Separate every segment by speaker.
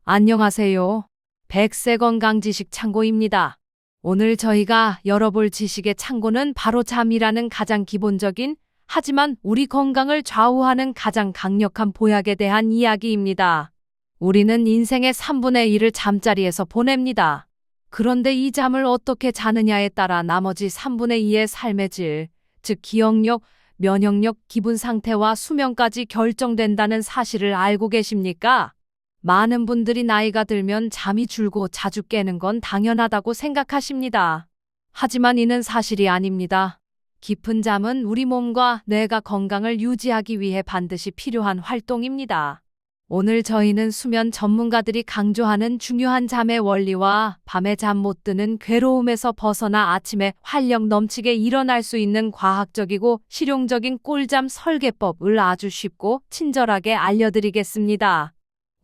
Speaker 1: 안녕하세요. 백세 건강지식 창고입니다. 오늘 저희가 열어볼 지식의 창고는 바로 잠이라는 가장 기본적인 하지만 우리 건강을 좌우하는 가장 강력한 보약에 대한 이야기입니다. 우리는 인생의 3분의 1을 잠자리에서 보냅니다. 그런데 이 잠을 어떻게 자느냐에 따라 나머지 3분의 2의 삶의 질, 즉 기억력, 면역력, 기분 상태와 수명까지 결정된다는 사실을 알고 계십니까? 많은 분들이 나이가 들면 잠이 줄고 자주 깨는 건 당연하다고 생각하십니다. 하지만 이는 사실이 아닙니다. 깊은 잠은 우리 몸과 뇌가 건강을 유지하기 위해 반드시 필요한 활동입니다. 오늘 저희는 수면 전문가들이 강조하는 중요한 잠의 원리와 밤에 잠 못 드는 괴로움에서 벗어나 아침에 활력 넘치게 일어날 수 있는 과학적이고 실용적인 꿀잠 설계법을 아주 쉽고 친절하게 알려드리겠습니다.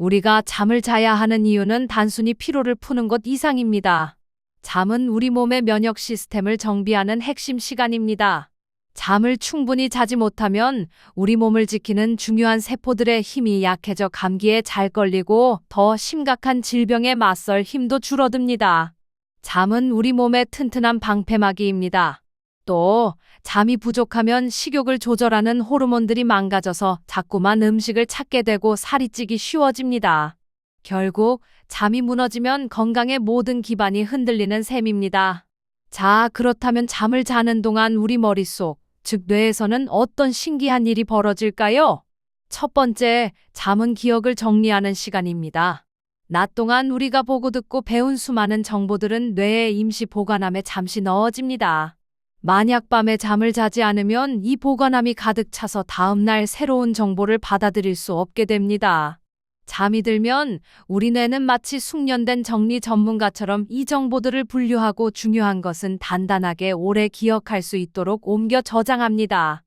Speaker 1: 우리가 잠을 자야 하는 이유는 단순히 피로를 푸는 것 이상입니다. 잠은 우리 몸의 면역 시스템을 정비하는 핵심 시간입니다. 잠을 충분히 자지 못하면 우리 몸을 지키는 중요한 세포들의 힘이 약해져 감기에 잘 걸리고 더 심각한 질병에 맞설 힘도 줄어듭니다. 잠은 우리 몸의 튼튼한 방패막이입니다. 또 잠이 부족하면 식욕을 조절하는 호르몬들이 망가져서 자꾸만 음식을 찾게 되고 살이 찌기 쉬워집니다. 결국 잠이 무너지면 건강의 모든 기반이 흔들리는 셈입니다. 자, 그렇다면 잠을 자는 동안 우리 머릿속, 즉 뇌에서는 어떤 신기한 일이 벌어질까요? 첫 번째, 잠은 기억을 정리하는 시간입니다. 낮 동안 우리가 보고 듣고 배운 수많은 정보들은 뇌의 임시 보관함에 잠시 넣어집니다. 만약 밤에 잠을 자지 않으면 이 보관함이 가득 차서 다음날 새로운 정보를 받아들일 수 없게 됩니다. 잠이 들면 우리 뇌는 마치 숙련된 정리 전문가처럼 이 정보들을 분류하고 중요한 것은 단단하게 오래 기억할 수 있도록 옮겨 저장합니다.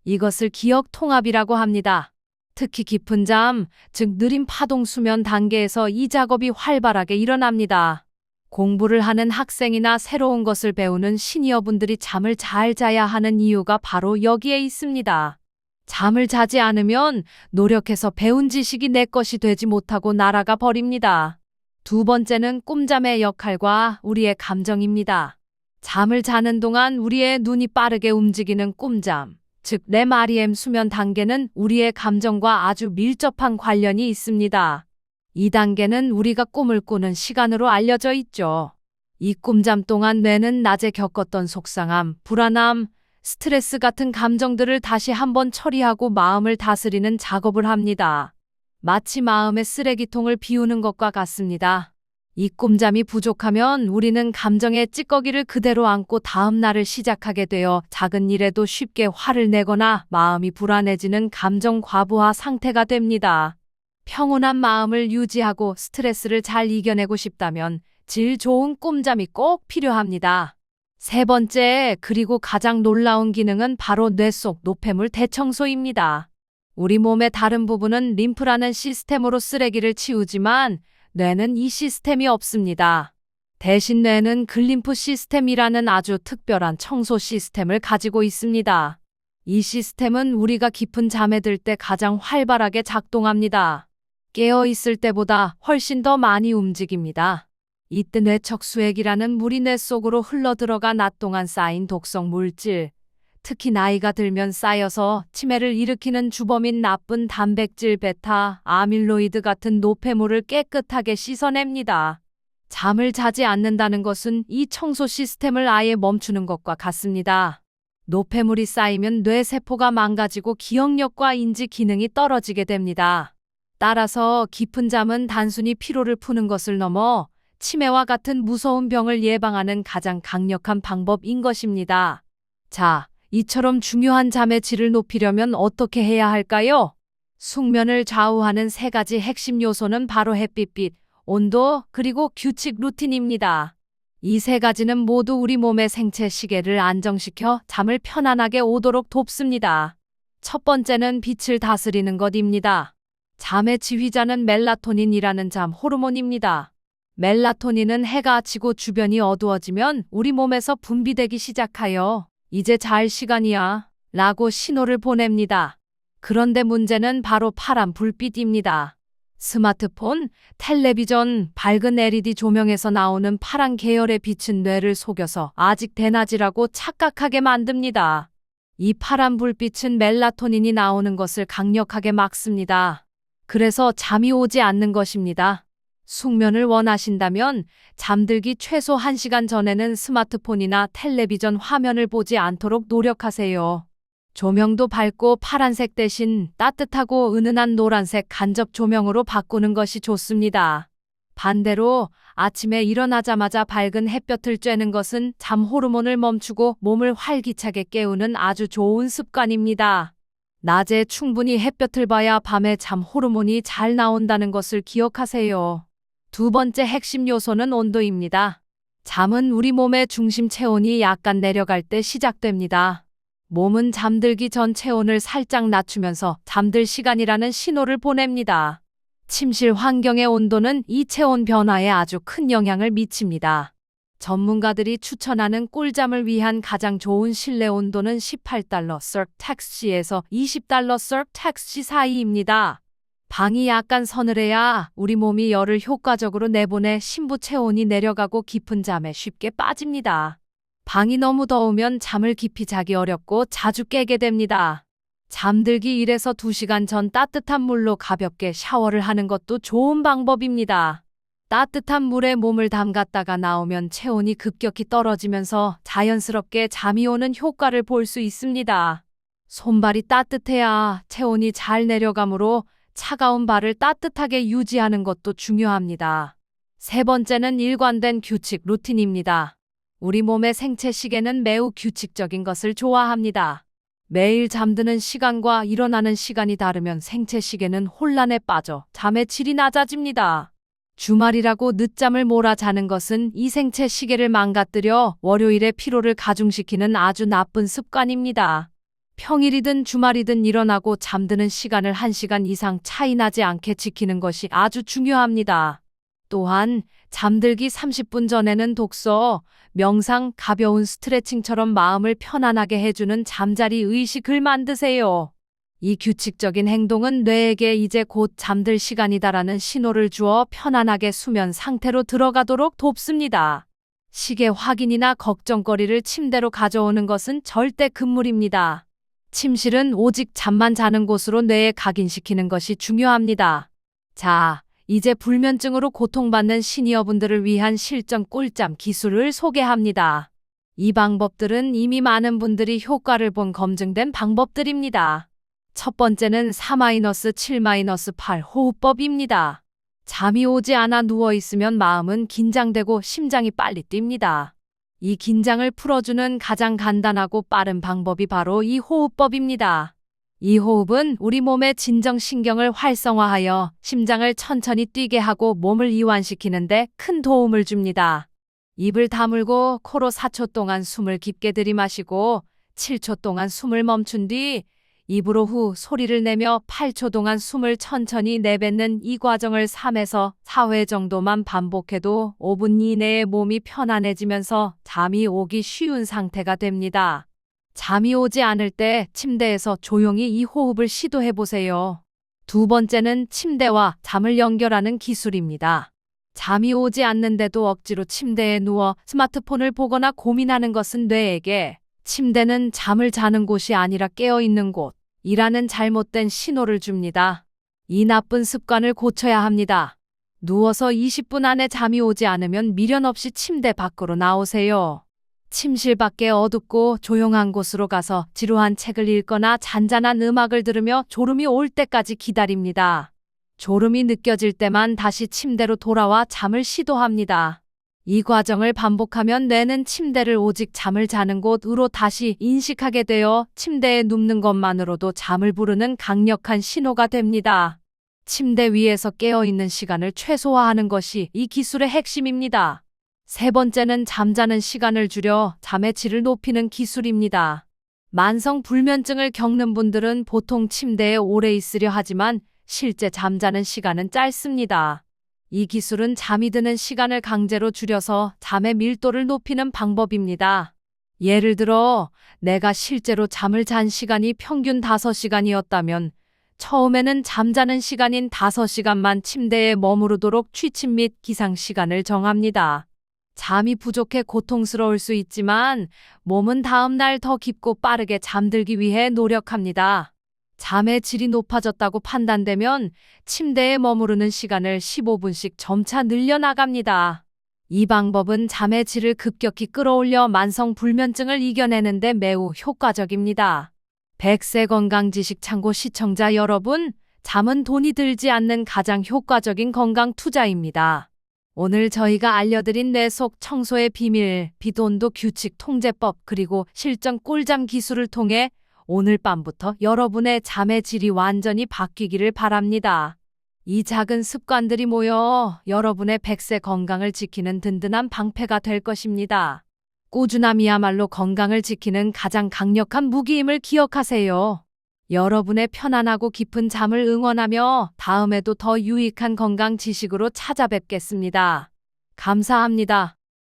Speaker 1: 이것을 기억 통합이라고 합니다. 특히 깊은 잠, 즉 느린 파동 수면 단계에서 이 작업이 활발하게 일어납니다. 공부를 하는 학생이나 새로운 것을 배우는 시니어분들이 잠을 잘 자야 하는 이유가 바로 여기에 있습니다. 잠을 자지 않으면 노력해서 배운 지식이 내 것이 되지 못하고 날아가 버립니다. 두 번째는 꿀잠의 역할과 우리의 감정입니다. 잠을 자는 동안 우리의 눈이 빠르게 움직이는 꿀잠, 즉 REM 수면 단계는 우리의 감정과 아주 밀접한 관련이 있습니다. 이 단계는 우리가 꿈을 꾸는 시간으로 알려져 있죠. 이 꿀잠 동안 뇌는 낮에 겪었던 속상함, 불안함, 스트레스 같은 감정들을 다시 한번 처리하고 마음을 다스리는 작업을 합니다. 마치 마음의 쓰레기통을 비우는 것과 같습니다. 이 꿀잠이 부족하면 우리는 감정의 찌꺼기를 그대로 안고 다음 날을 시작하게 되어 작은 일에도 쉽게 화를 내거나 마음이 불안해지는 감정 과부하 상태가 됩니다. 평온한 마음을 유지하고 스트레스를 잘 이겨내고 싶다면 질 좋은 꿀잠이 꼭 필요합니다. 세 번째, 그리고 가장 놀라운 기능은 바로 뇌 속 노폐물 대청소입니다. 우리 몸의 다른 부분은 림프라는 시스템으로 쓰레기를 치우지만 뇌는 이 시스템이 없습니다. 대신 뇌는 글림프 시스템이라는 아주 특별한 청소 시스템을 가지고 있습니다. 이 시스템은 우리가 깊은 잠에 들 때 가장 활발하게 작동합니다. 깨어 있을 때보다 훨씬 더 많이 움직입니다. 이때 뇌척수액이라는 물이 뇌 속으로 흘러들어가 낮 동안 쌓인 독성 물질, 특히 나이가 들면 쌓여서 치매를 일으키는 주범인 나쁜 단백질 베타, 아밀로이드 같은 노폐물을 깨끗하게 씻어냅니다. 잠을 자지 않는다는 것은 이 청소 시스템을 아예 멈추는 것과 같습니다. 노폐물이 쌓이면 뇌세포가 망가지고 기억력과 인지 기능이 떨어지게 됩니다. 따라서 깊은 잠은 단순히 피로를 푸는 것을 넘어 치매와 같은 무서운 병을 예방하는 가장 강력한 방법인 것입니다. 자, 이처럼 중요한 잠의 질을 높이려면 어떻게 해야 할까요? 숙면을 좌우하는 세 가지 핵심 요소는 바로 햇빛, 온도, 그리고 규칙 루틴입니다. 이 세 가지는 모두 우리 몸의 생체 시계를 안정시켜 잠을 편안하게 오도록 돕습니다. 첫 번째는 빛을 다스리는 것입니다. 잠의 지휘자는 멜라토닌이라는 잠 호르몬입니다. 멜라토닌은 해가 지고 주변이 어두워지면 우리 몸에서 분비되기 시작하여 이제 잘 시간이야 라고 신호를 보냅니다. 그런데 문제는 바로 파란 불빛입니다. 스마트폰, 텔레비전, 밝은 LED 조명에서 나오는 파란 계열의 빛은 뇌를 속여서 아직 대낮이라고 착각하게 만듭니다. 이 파란 불빛은 멜라토닌이 나오는 것을 강력하게 막습니다. 그래서 잠이 오지 않는 것입니다. 숙면을 원하신다면 잠들기 최소 1시간 전에는 스마트폰이나 텔레비전 화면을 보지 않도록 노력하세요. 조명도 밝고 파란색 대신 따뜻하고 은은한 노란색 간접 조명으로 바꾸는 것이 좋습니다. 반대로 아침에 일어나자마자 밝은 햇볕을 쬐는 것은 잠 호르몬을 멈추고 몸을 활기차게 깨우는 아주 좋은 습관입니다. 낮에 충분히 햇볕을 봐야 밤에 잠 호르몬이 잘 나온다는 것을 기억하세요. 두 번째 핵심 요소는 온도입니다. 잠은 우리 몸의 중심 체온이 약간 내려갈 때 시작됩니다. 몸은 잠들기 전 체온을 살짝 낮추면서 잠들 시간이라는 신호를 보냅니다. 침실 환경의 온도는 이 체온 변화에 아주 큰 영향을 미칩니다. 전문가들이 추천하는 꿀잠을 위한 가장 좋은 실내 온도는 18달러 ሰር택시에서 20달러 ሰር택시 사이입니다. 방이 약간 서늘해야 우리 몸이 열을 효과적으로 내보내 신부 체온이 내려가고 깊은 잠에 쉽게 빠집니다. 방이 너무 더우면 잠을 깊이 자기 어렵고 자주 깨게 됩니다. 잠들기 1에서 2시간 전 따뜻한 물로 가볍게 샤워를 하는 것도 좋은 방법입니다. 따뜻한 물에 몸을 담갔다가 나오면 체온이 급격히 떨어지면서 자연스럽게 잠이 오는 효과를 볼 수 있습니다. 손발이 따뜻해야 체온이 잘 내려가므로 차가운 발을 따뜻하게 유지하는 것도 중요합니다. 세 번째는 일관된 규칙 루틴입니다. 우리 몸의 생체 시계는 매우 규칙적인 것을 좋아합니다. 매일 잠드는 시간과 일어나는 시간이 다르면 생체 시계는 혼란에 빠져 잠의 질이 낮아집니다. 주말이라고 늦잠을 몰아 자는 것은 이 생체 시계를 망가뜨려 월요일에 피로를 가중시키는 아주 나쁜 습관입니다. 평일이든 주말이든 일어나고 잠드는 시간을 1시간 이상 차이 나지 않게 지키는 것이 아주 중요합니다. 또한 잠들기 30분 전에는 독서, 명상, 가벼운 스트레칭처럼 마음을 편안하게 해주는 잠자리 의식을 만드세요. 이 규칙적인 행동은 뇌에게 이제 곧 잠들 시간이다라는 신호를 주어 편안하게 수면 상태로 들어가도록 돕습니다. 시계 확인이나 걱정거리를 침대로 가져오는 것은 절대 금물입니다. 침실은 오직 잠만 자는 곳으로 뇌에 각인시키는 것이 중요합니다. 자, 이제 불면증으로 고통받는 시니어분들을 위한 실전 꿀잠 기술을 소개합니다. 이 방법들은 이미 많은 분들이 효과를 본 검증된 방법들입니다. 첫 번째는 4-7-8 호흡법입니다. 잠이 오지 않아 누워있으면 마음은 긴장되고 심장이 빨리 뜁니다. 이 긴장을 풀어주는 가장 간단하고 빠른 방법이 바로 이 호흡법입니다. 이 호흡은 우리 몸의 진정신경을 활성화하여 심장을 천천히 뛰게 하고 몸을 이완시키는 데 큰 도움을 줍니다. 입을 다물고 코로 4초 동안 숨을 깊게 들이마시고 7초 동안 숨을 멈춘 뒤 입으로 후 소리를 내며 8초 동안 숨을 천천히 내뱉는 이 과정을 3에서 4회 정도만 반복해도 5분 이내에 몸이 편안해지면서 잠이 오기 쉬운 상태가 됩니다. 잠이 오지 않을 때 침대에서 조용히 이 호흡을 시도해 보세요. 두 번째는 침대와 잠을 연결하는 기술입니다. 잠이 오지 않는데도 억지로 침대에 누워 스마트폰을 보거나 고민하는 것은 뇌에게 침대는 잠을 자는 곳이 아니라 깨어있는 곳이라는 잘못된 신호를 줍니다. 이 나쁜 습관을 고쳐야 합니다. 누워서 20분 안에 잠이 오지 않으면 미련 없이 침대 밖으로 나오세요. 침실 밖에 어둡고 조용한 곳으로 가서 지루한 책을 읽거나 잔잔한 음악을 들으며 졸음이 올 때까지 기다립니다. 졸음이 느껴질 때만 다시 침대로 돌아와 잠을 시도합니다. 이 과정을 반복하면 뇌는 침대를 오직 잠을 자는 곳으로 다시 인식하게 되어 침대에 눕는 것만으로도 잠을 부르는 강력한 신호가 됩니다. 침대 위에서 깨어있는 시간을 최소화하는 것이 이 기술의 핵심입니다. 세 번째는 잠자는 시간을 줄여 잠의 질을 높이는 기술입니다. 만성 불면증을 겪는 분들은 보통 침대에 오래 있으려 하지만 실제 잠자는 시간은 짧습니다. 이 기술은 잠이 드는 시간을 강제로 줄여서 잠의 밀도를 높이는 방법입니다. 예를 들어 내가 실제로 잠을 잔 시간이 평균 5시간이었다면 처음에는 잠자는 시간인 5시간만 침대에 머무르도록 취침 및 기상 시간을 정합니다. 잠이 부족해 고통스러울 수 있지만 몸은 다음 날 더 깊고 빠르게 잠들기 위해 노력합니다. 잠의 질이 높아졌다고 판단되면 침대에 머무르는 시간을 15분씩 점차 늘려나갑니다. 이 방법은 잠의 질을 급격히 끌어올려 만성 불면증을 이겨내는 데 매우 효과적입니다. 100세 건강 지식 참고 시청자 여러분, 잠은 돈이 들지 않는 가장 효과적인 건강 투자입니다. 오늘 저희가 알려드린 뇌 속 청소의 비밀, 비온도 규칙 통제법 그리고 실전 꿀잠 기술을 통해 오늘 밤부터 여러분의 잠의 질이 완전히 바뀌기를 바랍니다. 이 작은 습관들이 모여 여러분의 100세 건강을 지키는 든든한 방패가 될 것입니다. 꾸준함이야말로 건강을 지키는 가장 강력한 무기임을 기억하세요. 여러분의 편안하고 깊은 잠을 응원하며 다음에도 더 유익한 건강 지식으로 찾아뵙겠습니다. 감사합니다.